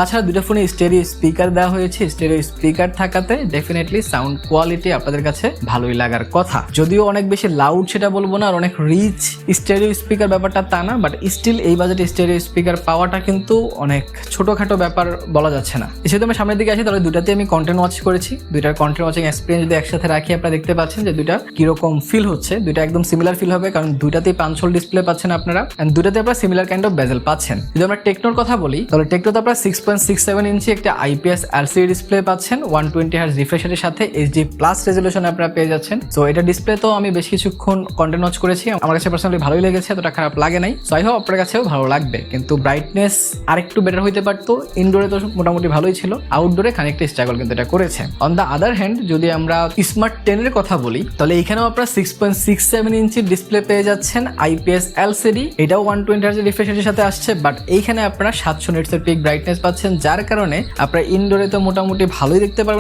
তাছাড়া দুটো ফোনে স্টেরিও স্পিকার দেওয়া হয়েছে, স্টেরিও স্পিকার থাকাতে ডেফিনেটলি সাউন্ড কোয়ালিটি আপনাদের কাছে ভালোই লাগার কথা। যদিও অনেক বেশি লাউড সেটা বলবো না, আর অনেক রিচ স্টেরিও স্পিকার ব্যাপারটা তা না, বাট স্টিল এই বাজেটে স্টেরিও স্পিকার পাওয়াটা কিন্তু অনেক ছোটখাটো ব্যাপার বলা যাচ্ছে না। যেহেতু আমি সামনের দিকে আসি, তাহলে দুটাতে আমি কন্টেন্ট ওয়াচ করেছি। দুইটার কন্টেন্ট ওয়াচিং এক্সপিরিয়েন্স যদি একসাথে রাখি, আপনারা দেখতে পাচ্ছেন যে দুইটা কিরকম ফিল হচ্ছে। দুইটা একদম সিমিলার ফিল হবে, কারণ দুইটাতেই পাঞ্চল ডিসপ্লে পাচ্ছেন আপনারা, এন্ড দুইটাতে আপনারা সিমিলার কাইন্ড অফ বেজেল পাচ্ছেন। যদি আমরা টেকনোর কথা বলি, তাহলে টেকনোতে আপনারা 6.67 ইঞ্চি একটা IPS LCD ডিসপ্লে পাচ্ছেন, 120 হার্জ রিফ্রেশ রেটের সাথে HD প্লাস রেজলিউশন আপনারা পেয়ে যাচ্ছেন। সো এটা ডিসপ্লে তো আমি বেশ কিছুক্ষণ কন্টেন্ট ওয়াচ করেছি, আমার কাছে পার্সোনালি ভালোই লেগেছে, এতটা খারাপ লাগে নাই। সো আই হোপ আপনার কাছেও ভালো লাগবে, কিন্তু ব্রাইটনেস আরেকটু বেটার হইতে পারতো। ইনডোরে তো মোটামুটি ভালোই ছিল, আউটডোরে খানিকটা স্ট্রাগল কিন্তু এটা করেছে। অন দ্য আদার হ্যান্ড যদি আমরা স্মার্ট 10 এর কথা বলি, তাহলে এখানেও আপনারা 6.67 ইঞ্চির ডিসপ্লে পেয়ে যাচ্ছেন, IPS LCD, এটাও 120 হার্জ রিফ্রেশ রেটের সাথে আসছে, বাট এইখানে আপনারা 700 নিটস এর পিক ব্রাইটনেস পাচ্ছেন, যার কারণে আপনারা ইনডোরে তো মোটামুটি ভালোই দেখতে পারবেন।